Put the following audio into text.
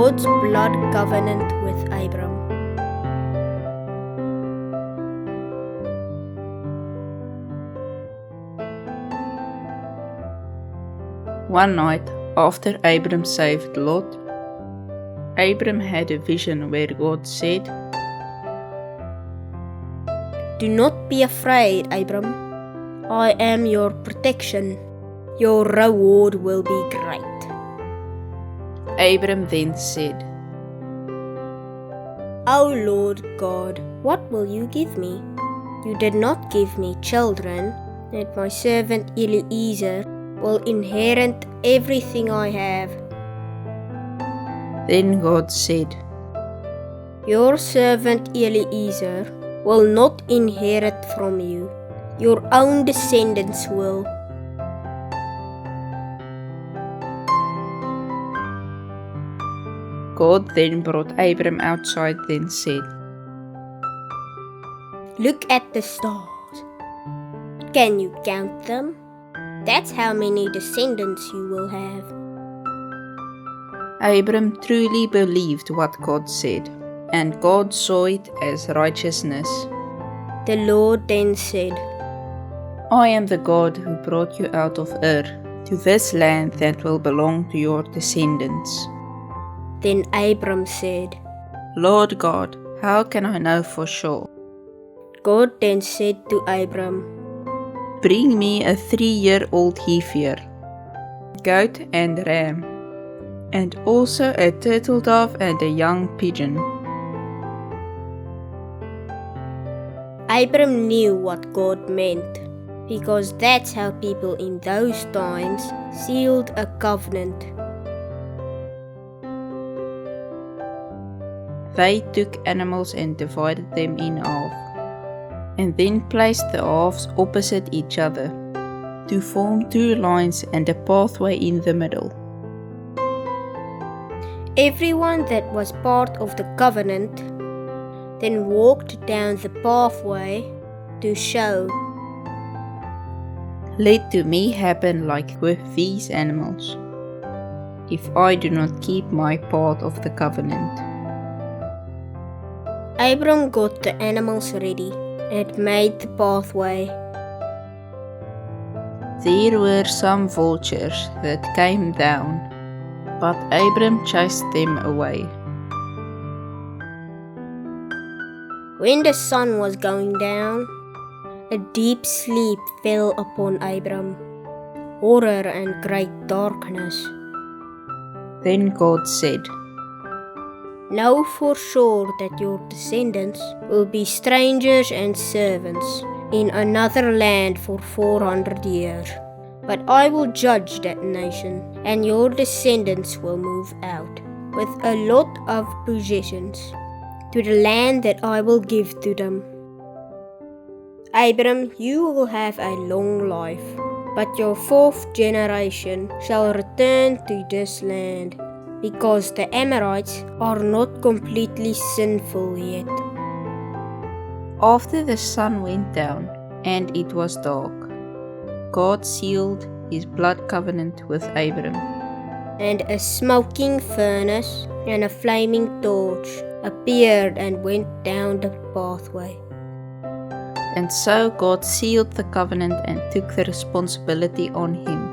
God's blood covenant with Abram. One night, after Abram saved Lot, Abram had a vision where God said, Do not be afraid, Abram. I am your protection. Your reward will be great. Abram then said, O Lord God, what will you give me? You did not give me children, and my servant Eliezer will inherit everything I have. Then God said, Your servant Eliezer will not inherit from you. Your own descendants will. God then brought Abram outside, then said, Look at the stars. Can you count them? That's how many descendants you will have. Abram truly believed what God said, and God saw it as righteousness. The Lord then said, I am the God who brought you out of Ur, to this land that will belong to your descendants. Then Abram said, Lord God, how can I know for sure? God then said to Abram, Bring me a 3-year-old heifer, goat and ram, and also a turtle dove and a young pigeon. Abram knew what God meant, because that's how people in those times sealed a covenant. They took animals and divided them in half, and then placed the halves opposite each other, to form 2 lines and a pathway in the middle. Everyone that was part of the covenant then walked down the pathway to show, Let to me happen like with these animals, if I do not keep my part of the covenant. Abram got the animals ready and made the pathway. There were some vultures that came down, but Abram chased them away. When the sun was going down, a deep sleep fell upon Abram, horror and great darkness. Then God said, Know for sure that your descendants will be strangers and servants in another land for 400 years. But I will judge that nation, and your descendants will move out with a lot of possessions to the land that I will give to them. Abram, you will have a long life, but your 4th generation shall return to this land, because the Amorites are not completely sinful yet. After the sun went down and it was dark, God sealed his blood covenant with Abram. And a smoking furnace and a flaming torch appeared and went down the pathway. And so God sealed the covenant and took the responsibility on him.